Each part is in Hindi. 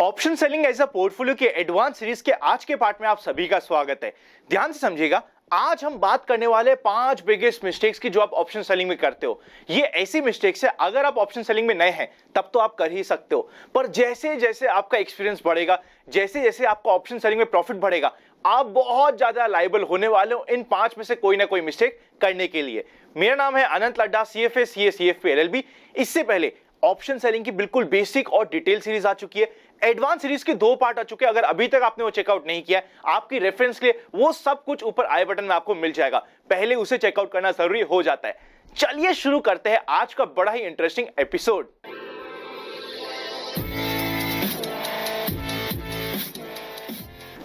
Option selling as a portfolio के एडवांस सीरीज के आज के पार्ट में आप सभी का स्वागत है। ध्यान से समझिएगा, आज हम बात करने वाले 5 बिगेस्ट मिस्टेक्स की जो आप ऑप्शन सेलिंग में करते हो। ये ऐसी मिस्टेक्स है, अगर आप ऑप्शन सेलिंग में नए हैं तब तो आप कर ही सकते हो, पर जैसे जैसे आपका एक्सपीरियंस बढ़ेगा, जैसे जैसे आपका ऑप्शन सेलिंग में प्रॉफिट बढ़ेगा, आप बहुत ज्यादा लायबल होने वाले हो इन 5 में से कोई ना कोई मिस्टेक करने के लिए। मेरा नाम है अनंत Ladda, CFA CA CFP LLB। इससे पहले ऑप्शन सेलिंग की बिल्कुल बेसिक और डिटेल सीरीज आ चुकी है, एडवांस सीरीज के 2 पार्ट आ चुके हैं। अगर अभी तक आपने वो चेकआउट नहीं किया है, आपकी रेफरेंस के लिए वो सब कुछ ऊपर आई बटन में आपको मिल जाएगा, पहले उसे चेकआउट करना जरूरी हो जाता है। चलिए शुरू करते हैं आज का बड़ा ही इंटरेस्टिंग एपिसोड।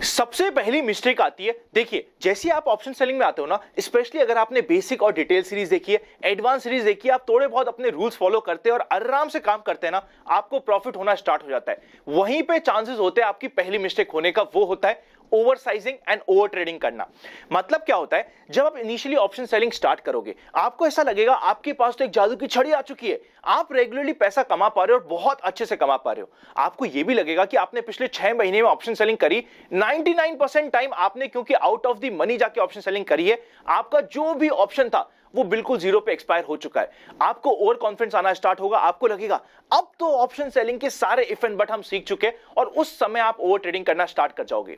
सबसे पहली मिस्टेक आती है, देखिए जैसे आप ऑप्शन सेलिंग में आते हो ना, स्पेशली अगर आपने बेसिक और डिटेल सीरीज देखी है, एडवांस सीरीज देखी है, आप थोड़े बहुत अपने रूल्स फॉलो करते हैं और आराम से काम करते हैं ना, आपको प्रॉफिट होना स्टार्ट हो जाता है। वहीं पे चांसेस होते हैं आपकी पहली मिस्टेक होने का, वो होता है over sizing and over trading करना। मतलब क्या होता है, जब आप इनिशियली ऑप्शन सेलिंग स्टार्ट करोगे, आपको ऐसा लगेगा आपके पास तो एक जादू की छड़ी आ चुकी है, आप रेगुलरली पैसा कमा पा रहे हो और बहुत अच्छे से कमा पा रहे हो। आपको यह भी लगेगा कि आपने पिछले 6 महीने में ऑप्शन सेलिंग करी, 99% टाइम आपने क्योंकि आउट ऑफ द मनी जाके ऑप्शन सेलिंग करी है, आपका जो भी ऑप्शन था वो बिल्कुल जीरो पे एक्सपायर हो चुका है। आपको ओवर कॉन्फिडेंस आना स्टार्ट होगा, आपको लगेगा अब तो ऑप्शन सेलिंग के सारे इफ एंड बट हम सीख चुके हैं, और उस समय आप ओवर ट्रेडिंग करना स्टार्ट कर जाओगे।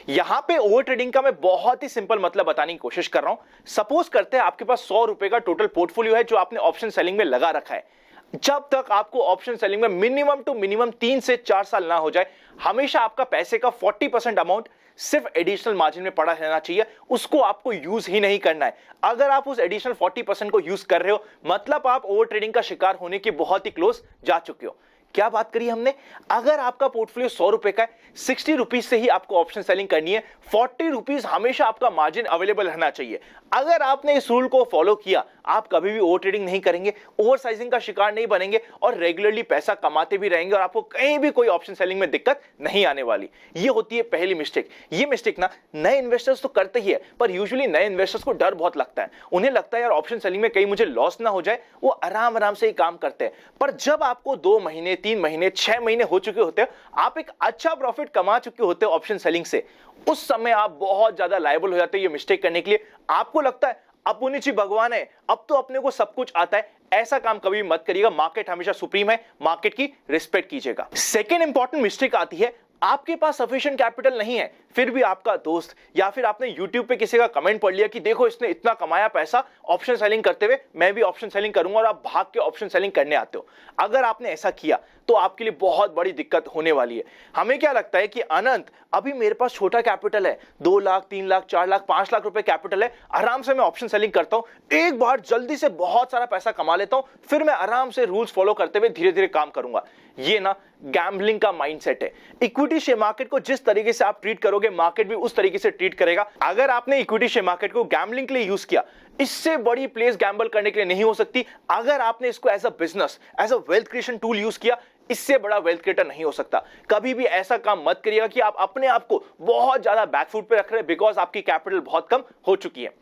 यहां पे ओवर ट्रेडिंग का मैं बहुत ही सिंपल मतलब बताने की कोशिश कर रहा हूं। सपोज करते हैं आपके पास 100 रुपए का टोटल पोर्टफोलियो है जो आपने ऑप्शन सेलिंग में लगा रखा है। जब तक आपको ऑप्शन सेलिंग में मिनिमम टू मिनिमम 3 से 4 साल ना हो जाए, हमेशा आपका पैसे का 40% अमाउंट सिर्फ एडिशनल मार्जिन में पड़ा रहना चाहिए, उसको आपको यूज ही नहीं करना है। अगर आप उस एडिशनल 40% को यूज कर रहे हो, मतलब आप ओवर ट्रेडिंग का शिकार होने के बहुत ही क्लोज जा चुके हो। क्या बात करी हमने, अगर आपका पोर्टफोलियो 100 रुपए का है, 60 रुपीज से ही आपको ऑप्शन सेलिंग करनी है, 40 रुपीज हमेशा आपका मार्जिन अवेलेबल रहना चाहिए। अगर आपने इस रूल को फॉलो किया, आप कभी भी ओवर ट्रेडिंग नहीं करेंगे, ओवर साइजिंग का शिकार नहीं बनेंगे और रेगुलरली पैसा कमाते भी रहेंगे और आपको कहीं भी कोई ऑप्शन सेलिंग में दिक्कत नहीं आने वाली। ये होती है पहली मिस्टेक। ये मिस्टेक ना नए इन्वेस्टर्स तो करते ही है, पर यूजुअली नए इन्वेस्टर्स को डर बहुत लगता है। उन्हें लगता है यार ऑप्शन सेलिंग में कहीं मुझे लॉस ना हो जाए, वो आराम आराम से ही काम करते हैं। पर जब आपको 2 महीने 3 महीने 6 महीने हो चुके होते हैं, आप एक अच्छा प्रॉफिट कमा चुके होते हो ऑप्शन सेलिंग से, उस समय आप बहुत ज्यादा लायबल हो जाते हो ये मिस्टेक करने के लिए। आपको लगता है अपुनी जी भगवान है, अब तो अपने को सब कुछ आता है। ऐसा काम कभी मत करिएगा, मार्केट हमेशा सुप्रीम है, मार्केट की रिस्पेक्ट कीजिएगा। सेकेंड इंपॉर्टेंट मिस्टेक आती है, आपके पास सफिशिएंट कैपिटल नहीं है, फिर भी आपका दोस्त या फिर आपने YouTube पे किसी का कमेंट पढ़ लिया कि देखो इसने इतना कमाया पैसा ऑप्शन सेलिंग करते हुए, मैं भी ऑप्शन सेलिंग करूंगा, और आप भाग के ऑप्शन सेलिंग करने आते हो। अगर आपने ऐसा किया तो आपके लिए बहुत बड़ी दिक्कत होने वाली है। हमें क्या लगता है कि अनंत अभी मेरे पास छोटा कैपिटल है, 2 लाख 3 लाख 4 लाख 5 लाख रुपए कैपिटल है, आराम से मैं ऑप्शन सेलिंग करता हूं, एक बार जल्दी से बहुत सारा पैसा कमा लेता हूं, फिर मैं आराम से रूल्स फॉलो करते हुए धीरे धीरे काम करूंगा। ये ना गैम्बलिंग का माइंडसेट है। इक्विटी शेयर मार्केट को जिस तरीके से आप ट्रीट करोगे, मार्केट भी उस तरीके से ट्रीट करेगा। अगर आपने इक्विटी शेयर मार्केट को गैम्बलिंग के लिए यूज किया, इससे बड़ी प्लेस गैम्बल करने के लिए नहीं हो सकती। अगर आपने इसको as a business, as a wealth creation tool use किया, इससे बड़ा वेल्थ क्रिएटर नहीं हो सकता। कभी भी ऐसा काम मत करिएगा कि आप अपने आप को बहुत ज्यादा बैकफुट पे रख रहे हैं बिकॉज आपकी कैपिटल बहुत कम हो चुकी है।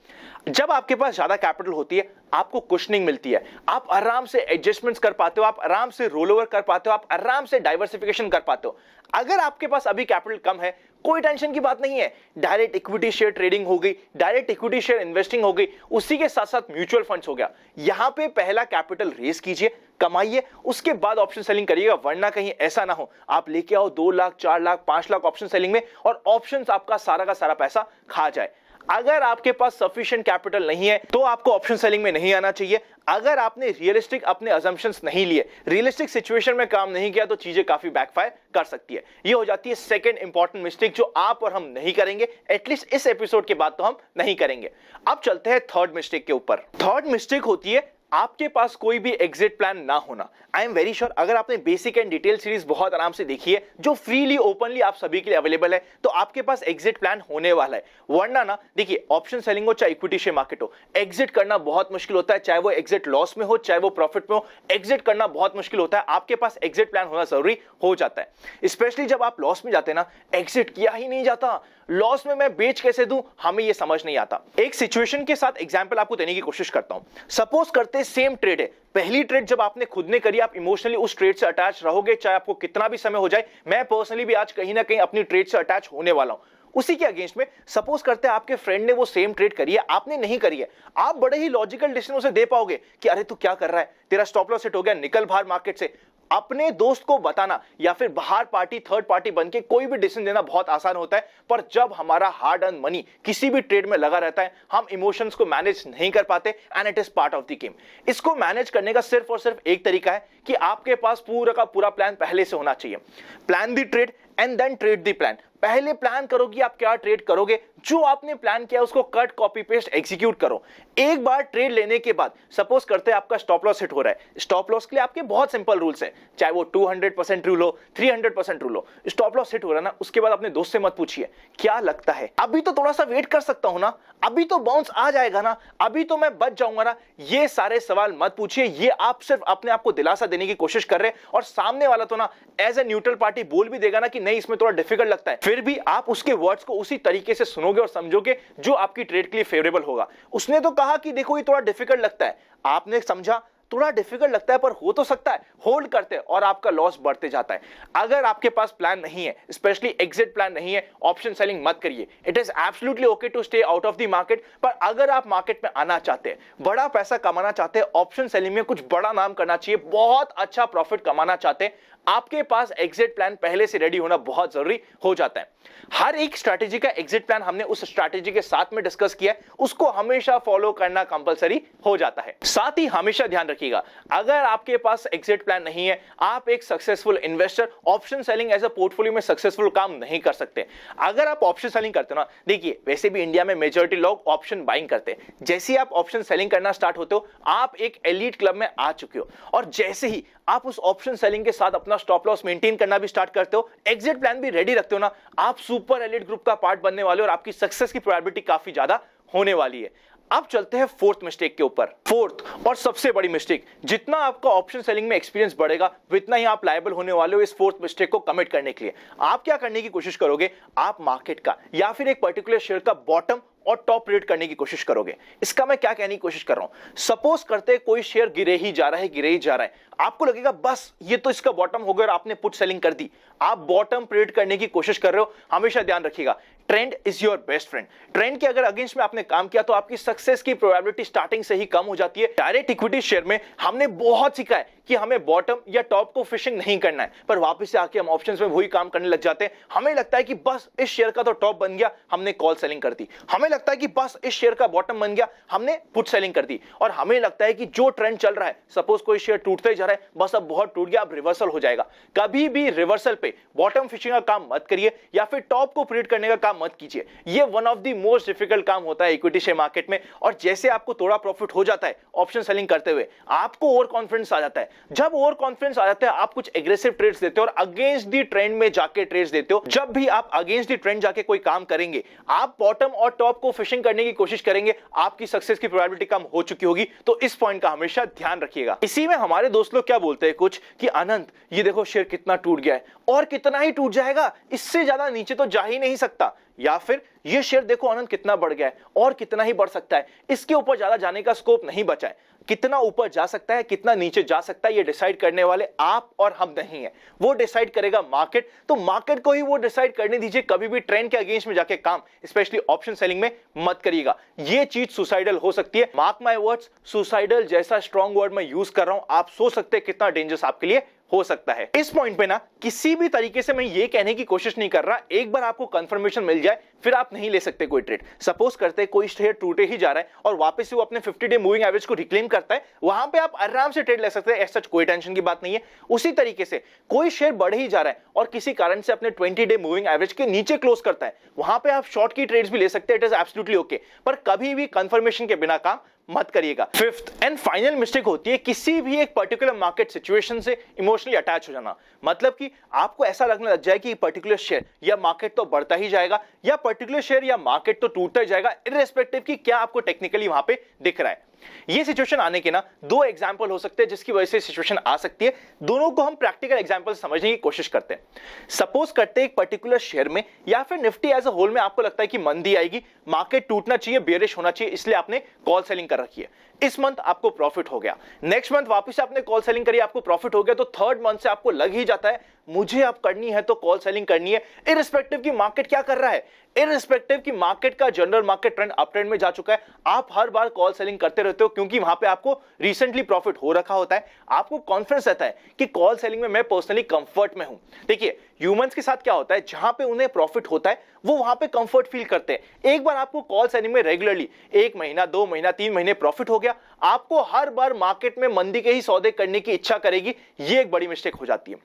जब आपके पास ज्यादा कैपिटल होती है, आपको कुशनिंग मिलती है, आप आराम से एडजस्टमेंट्स कर पाते हो, आप आराम से रोल ओवर कर पाते हो, आप आराम से डाइवर्सिफिकेशन कर पाते हो। अगर आपके पास अभी कैपिटल कम है, कोई टेंशन की बात नहीं है, डायरेक्ट इक्विटी शेयर ट्रेडिंग हो गई, डायरेक्ट इक्विटी शेयर इन्वेस्टिंग हो गई, उसी के साथ साथ म्यूचुअल फंड्स हो गया। यहां पे पहला कैपिटल रेज कीजिए, कमाइए, उसके बाद ऑप्शन सेलिंग करिएगा, वरना कहीं ऐसा ना हो आप लेके आओ 2 लाख 4 लाख 5 लाख ऑप्शन सेलिंग में और ऑप्शंस आपका सारा का सारा पैसा खा जाए। अगर आपके पास सफिशिएंट कैपिटल नहीं है तो आपको ऑप्शन सेलिंग में नहीं आना चाहिए। अगर आपने रियलिस्टिक अपने अजम्पशंस नहीं लिए, रियलिस्टिक सिचुएशन में काम नहीं किया, तो चीजें काफी बैकफायर कर सकती है। ये हो जाती है सेकंड इंपॉर्टेंट मिस्टेक जो आप और हम नहीं करेंगे, एटलीस्ट इस एपिसोड के बाद तो हम नहीं करेंगे। अब चलते हैं थर्ड मिस्टेक के ऊपर। थर्ड मिस्टेक होती है आपके पास कोई भी एग्जिट प्लान ना होना। आई एम वेरी श्योर अगर आपने बेसिक एंड डिटेल सीरीज बहुत आराम से देखी है, जो फ्रीली ओपनली आप सभी के लिए अवेलेबल है, तो आपके पास एग्जिट प्लान होने वाला है। वरना ना देखिए, ऑप्शन सेलिंग हो चाहे इक्विटी शेयर मार्केट हो, एग्जिट करना बहुत मुश्किल होता है, चाहे वो एग्जिट लॉस में हो चाहे वो प्रॉफिट में हो, एग्जिट करना बहुत मुश्किल होता है। आपके पास एग्जिट प्लान होना जरूरी हो जाता है। स्पेशली जब आप लॉस में जाते हैं ना, एग्जिट किया ही नहीं जाता, लॉस में मैं बेच कैसे दूं, हमें ये समझ नहीं आता। एक सिचुएशन के साथ एग्जांपल आपको देने की कोशिश करता हूं। सपोज करते करते सेम ट्रेड है, पहली ट्रेड जब आपने खुद ने करी, आप इमोशनली उस ट्रेड से अटैच रहोगे, चाहे आपको कितना भी समय हो जाए। मैं पर्सनली भी आज कहीं ना कहीं अपनी ट्रेड से अटैच होने वाला हूं। उसी के अगेंस्ट में सपोज करते हैं आपके फ्रेंड ने वो सेम ट्रेड करी है, आपने नहीं करी है, आप बड़े ही लॉजिकल डिसीजन उसे दे पाओगे कि अरे तू क्या कर रहा है, तेरा स्टॉप लॉस हिट हो गया, निकल बाहर मार्केट से। अपने दोस्त को बताना या फिर बाहर पार्टी थर्ड पार्टी बनके कोई भी डिसीजन देना बहुत आसान होता है, पर जब हमारा हार्ड अर्न मनी किसी भी ट्रेड में लगा रहता है, हम इमोशंस को मैनेज नहीं कर पाते, and it is part of the game. इसको मैनेज करने का सिर्फ और सिर्फ एक तरीका है कि आपके पास पूरा का पूरा प्लान पहले से होना चाहिए। Plan the trade and then trade the plan. पहले प्लान करो कि आप क्या ट्रेड करोगे, जो आपने प्लान किया उसको कट कॉपी पेस्ट एग्जीक्यूट करो। एक बार ट्रेड लेने के बाद सपोज करते हैं आपका स्टॉप लॉस हिट हो रहा है, स्टॉप लॉस के लिए आपके बहुत सिंपल रूल्स हैं, चाहे वो 200% रूल हो, 300% रूल हो। स्टॉप लॉस हिट हो रहा है ना, उसके बाद अपने दोस्त से मत पूछिए क्या लगता है, अभी तो थोड़ा सा वेट कर सकता हूं ना, अभी तो बाउंस आ जाएगा ना, अभी तो मैं बच जाऊंगा ना। ये सारे सवाल मत पूछिए, ये आप सिर्फ अपने आप को दिलासा देने की कोशिश कर रहे हैं, और सामने वाला तो ना एज ए न्यूट्रल पार्टी बोल भी देगा ना कि नहीं इसमें थोड़ा डिफिकल्ट लगता है, फिर भी आप उसके वर्ड्स को उसी तरीके से सुनोगे और समझोगे जो आपकी ट्रेड के लिए फेवरेबल होगा। उसने तो कहा कि देखो ये थोड़ा डिफिकल्ट लगता है, आपने समझा थोड़ा डिफिकल्ट लगता है पर हो तो सकता है, होल्ड करते हैं और आपका लॉस बढ़ते जाता है। अगर आपके पास प्लान नहीं है, स्पेशली एग्जिट प्लान नहीं है, ऑप्शन सेलिंग मत करिए। It is absolutely okay to stay out of the market, पर अगर आप मार्केट में आना चाहते हैं, बड़ा पैसा कमाना चाहते हैं, ऑप्शन सेलिंग में कुछ बड़ा नाम करना चाहिए, बहुत अच्छा प्रॉफिट कमाना चाहते हैं, आपके पास एग्जिट प्लान पहले से रेडी होना बहुत जरूरी हो जाता है। हर एक स्ट्रैटेजी का एग्जिट प्लान हमने उस स्ट्रैटेजी के साथ में डिस्कस किया है, उसको हमेशा फॉलो करना कंपलसरी हो जाता है। साथ ही हमेशा ध्यान रखिएगा, अगर आपके पास एग्जिट प्लान नहीं है, आप एक successful investor option selling as a portfolio में सक्सेसफुल काम नहीं कर सकते। अगर आप ऑप्शन सेलिंग करते हो ना, देखिए वैसे भी इंडिया में मेजॉरिटी लोग ऑप्शन बाइंग करते हैं, जैसे ही आप ऑप्शन सेलिंग करना स्टार्ट होते हो, आप एक एलीट क्लब में आ चुके हो, और जैसे ही आप उस ऑप्शन सेलिंग के साथ अपना स्टॉप लॉस मेंटेन करना भी स्टार्ट करते हो, एग्जिट प्लान भी रेडी रखते हो ना, आप सुपर एलीट ग्रुप का पार्ट बनने वाले हो और आपकी सक्सेस की प्रोबेबिलिटी काफी ज्यादा होने वाली है। अब चलते हैं फोर्थ मिस्टेक के ऊपर। फोर्थ और सबसे बड़ी मिस्टेक, जितना आपका ऑप्शन सेलिंग में एक्सपीरियंस बढ़ेगा उतना ही आप लायबल होने वाले हो इस फोर्थ मिस्टेक को कमिट करने के लिए। आप क्या करने की कोशिश करोगे, आप मार्केट का या फिर एक पर्टिकुलर शेयर का बॉटम और टॉप रेट करने की कोशिश करोगे। इसका मैं क्या कहने की कोशिश कर रहा हूं, सपोज करते हैं कोई शेयर गिरे ही जा रहा है, गिरे ही जा रहा है, आपको लगेगा बस ये तो इसका बॉटम हो गया और आपने पुट सेलिंग कर दी, आप बॉटम प्रेडिक्ट करने की कोशिश कर रहे हो। हमेशा ध्यान रखिएगा, trend is your best friend. Trend के अगर अगेंस्ट में आपने काम किया तो आपकी सक्सेस की प्रोबेबिलिटी स्टार्टिंग से ही कम हो जाती है। डायरेक्ट इक्विटी शेयर में हमने बहुत सीखा है कि हमें बॉटम या टॉप को फिशिंग नहीं करना है, पर वापस से आके हम ऑप्शंस में वही काम करने लग जाते हैं। हमें लगता है कि बस इस शेयर का तो टॉप बन गया, हमने कॉल सेलिंग कर दी। हमें लगता है कि बस इस शेयर का बॉटम बन गया, हमने पुट सेलिंग कर दी। और हमें लगता है कि जो ट्रेंड चल रहा है, सपोज कोई शेयर टूटते जा रहा है, बस अब बहुत टूट गया, अब रिवर्सल हो जाएगा। कभी भी रिवर्सल पे बॉटम फिशिंग का काम मत करिए या फिर टॉप को प्रेडिक्ट करने का काम मत कीजिए। ये one of the most difficult काम होता है इक्विटी शेयर मार्केट में। और जैसे आपको थोड़ा प्रॉफिट हो जाता है ऑप्शन सेलिंग करते हुए, आपको ओवर कॉन्फिडेंस आ जाता है। जब ओवर कॉन्फिडेंस आ जाता है, आप कुछ एग्रेसिव ट्रेड्स देते हो और अगेंस्ट द ट्रेंड में जाके ट्रेड्स देते हो। जब भी आप अगेंस्ट द ट्रेंड जाके कोई काम करेंगे, आप बॉटम और टॉप को फिशिंग करने की कोशिश करेंगे, आपकी सक्सेस की प्रोबेबिलिटी कम हो चुकी होगी। तो इस पॉइंट का हमेशा ध्यान रखिएगा। इसी में हमारे दोस्त लोग क्या बोलते हैं कुछ कि आनंद ये देखो शेयर कितना टूट गया है, और कितना ही टूट जाएगा, इससे ज्यादा नीचे तो जा ही नहीं सकता। या फिर ये शेयर देखो आनंद कितना बढ़ गया है, और कितना ही बढ़ सकता है, इसके ऊपर ज्यादा जाने का स्कोप नहीं बचा है। कितना ऊपर जा सकता है, कितना नीचे जा सकता है, ये डिसाइड करने वाले आप और हम नहीं है, वो डिसाइड करेगा मार्केट। तो मार्केट को ही वो डिसाइड करने दीजिए। कभी भी ट्रेंड के अगेंस्ट में जाके काम, स्पेशली ऑप्शन सेलिंग में, मत करिएगा। ये चीज सुसाइडल हो सकती है। मार्क माय वर्ड्स, सुसाइडल जैसा स्ट्रॉन्ग वर्ड मैं यूज कर रहा हूं, आप सोच सकते हैं कितना डेंजरस आपके लिए हो सकता है। इस पॉइंट पे ना किसी भी तरीके से मैं ये कहने की कोशिश नहीं कर रहा, एक बार आपको कंफर्मेशन मिल जाए फिर आप नहीं ले सकते कोई ट्रेड। सपोज करते हैं कोई शेयर टूटे ही जा रहा है और वापस से वो अपने 50 डे मूविंग एवरेज को रिक्लेम करता है, वहां पे आप आराम से ट्रेड ले सकते हैं, ऐसा कोई टेंशन की बात नहीं है। उसी तरीके से कोई शेयर बढ़ ही जा रहा है और किसी कारण से अपने 20 डे मूविंग एवरेज के नीचे क्लोज करता है, वहां पे आप शॉर्ट की ट्रेड्स भी ले सकते हैं, इट इज एब्सोल्युटली ओके। पर कभी भी कंफर्मेशन के बिना काम मत करिएगा। फिफ्थ एंड फाइनल मिस्टेक होती है किसी भी एक पर्टिकुलर मार्केट सिचुएशन से इमोशनली अटैच हो जाना। मतलब कि आपको ऐसा लगने लग जाए कि पर्टिकुलर शेयर या मार्केट तो बढ़ता ही जाएगा या पर्टिकुलर शेयर या मार्केट तो टूटता ही जाएगा, इररिस्पेक्टिव कि क्या आपको टेक्निकली वहां पे दिख रहा है। ये सिचुएशन आने के ना दो एग्जांपल हो सकते हैं जिसकी वजह से सिचुएशन आ सकती है। दोनों को हम प्रैक्टिकल एग्जांपल समझने की कोशिश करते हैं। सपोज करते हैं एक पर्टिकुलर शेयर में या फिर निफ्टी एज अ होल में आपको लगता है कि मंदी आएगी, मार्केट टूटना चाहिए, बेयरिश होना चाहिए, इसलिए आपने कॉल सेलिंग कर रखी है। इस मंथ आपको प्रॉफिट हो गया, नेक्स्ट मंथ वापस से आपने कॉल सेलिंग करी, आपको प्रॉफिट हो गया, तो थर्ड मंथ से आपको लग ही जाता है मुझे अब करनी है तो कॉल सेलिंग करनी है, इररिस्पेक्टिव की मार्केट क्या कर रहा है, इररिस्पेक्टिव की मार्केट का general market trend up trend में जा चुका है, आप हर बार कॉल सेलिंग करते रहते हो क्योंकि वहां पे आपको रिसेंटली प्रॉफिट हो रखा होता है, आपको कॉन्फिडेंस रहता है कि कॉल सेलिंग में मैं पर्सनली कंफर्ट में हूं। देखिए ह्यूमंस के साथ क्या होता है, जहां पे उन्हें प्रॉफिट होता है वो वहां पे कंफर्ट फील करते हैं। एक बार आपको कॉल सेलिंग में रेगुलरली 1 महीना 2 महीना 3 महीने प्रॉफिट हो गया, आपको हर बार मार्केट में मंदी के ही सौदे करने की इच्छा करेगी, ये एक बड़ी मिस्टेक हो जाती है।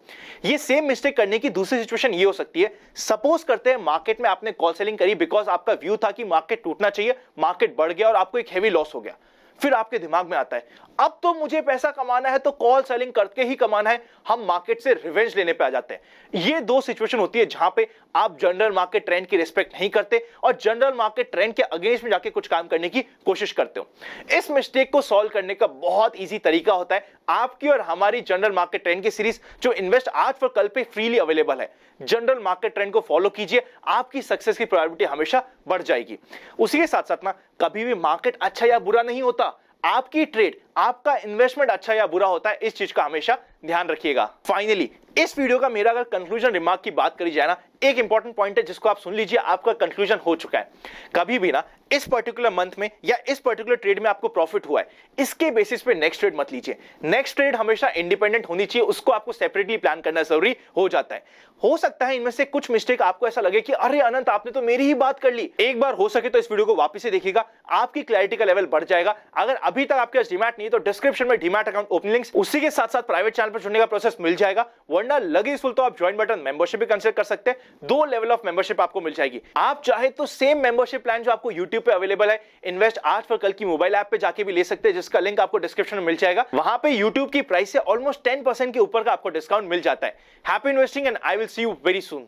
ये सेम मिस्टेक करने की दूसरी सिचुएशन ये हो सकती है, सपोज करते हैं मार्केट में आपने कॉल सेलिंग करी बिकॉज आपका व्यू था कि मार्केट टूटना चाहिए, मार्केट बढ़ गया और आपको एक हेवी लॉस हो गया, फिर आपके दिमाग में आता है अब तो मुझे पैसा कमाना है तो कॉल सेलिंग करके ही कमाना है, हम मार्केट से रिवेंज लेने पे आ जाते हैं। ये दो सिचुएशन होती है जहां पे आप जनरल मार्केट ट्रेंड की रिस्पेक्ट नहीं करते और जनरल मार्केट ट्रेंड के अगेंस्ट में जाके कुछ काम करने की कोशिश करते हो। इस मिस्टेक को सॉल्व करने का बहुत ईजी तरीका होता है आपकी और हमारी जनरल मार्केट ट्रेंड की सीरीज जो इन्वेस्ट आज फॉर कल पे फ्रीली अवेलेबल है। जनरल मार्केट ट्रेंड को फॉलो कीजिए, आपकी सक्सेस की प्रोबेबिलिटी हमेशा बढ़ जाएगी। उसी के साथ साथ ना कभी भी मार्केट अच्छा या बुरा नहीं होता, आपकी ट्रेड आपका इन्वेस्टमेंट अच्छा या बुरा होता है, इस चीज का हमेशा ध्यान रखिएगा। फाइनली इस वीडियो का मेरा अगर कंक्लूजन रिमार्क की बात करी जाए ना, एक इंपॉर्टेंट पॉइंट है जिसको आप सुन लीजिए, आपका कंक्लूजन हो चुका है। कभी भी ना इस पर्टिकुलर मंथ में या इस पर्टिकुलर ट्रेड में आपको प्रॉफिट हुआ है, इसके बेसिस पे नेक्स्ट ट्रेड मत लीजिए। नेक्स्ट ट्रेड हमेशा इंडिपेंडेंट होनी चाहिए, उसको आपको सेपरेटली प्लान करना जरूरी हो जाता है। हो सकता है इनमें से कुछ मिस्टेक आपको ऐसा लगे कि अरे अनंत आपने तो मेरी ही बात कर ली, एक बार हो सके तो इस वीडियो को वापस से देखिएगा, आपकी क्लैरिटी का लेवल बढ़ जाएगा। अगर अभी तक आपके पास डीमैट नहीं है तो डिस्क्रिप्शन में डीमैट अकाउंट ओपनिंग लिंक्स, उसी के साथ साथ प्राइवेट चैनल पर जुड़ने का प्रोसेस मिल जाएगा, वरना लगे यूजफुल तो आप ज्वाइन बटन मेंबरशिप भी कंसीडर कर सकते हैं। 2 लेवल ऑफ मेंबरशिप आपको मिल जाएगी। आप चाहे तो सेम मेंबरशिप प्लान जो आपको YouTube पे अवेलेबल है इन्वेस्ट आज फॉर कल की मोबाइल ऐप पे जाके भी ले सकते हैं, जिसका लिंक आपको डिस्क्रिप्शन में मिल जाएगा। वहां पे YouTube की प्राइस से ऑलमोस्ट 10% के ऊपर का आपको डिस्काउंट मिल जाता है। Happy investing and I will see you very soon.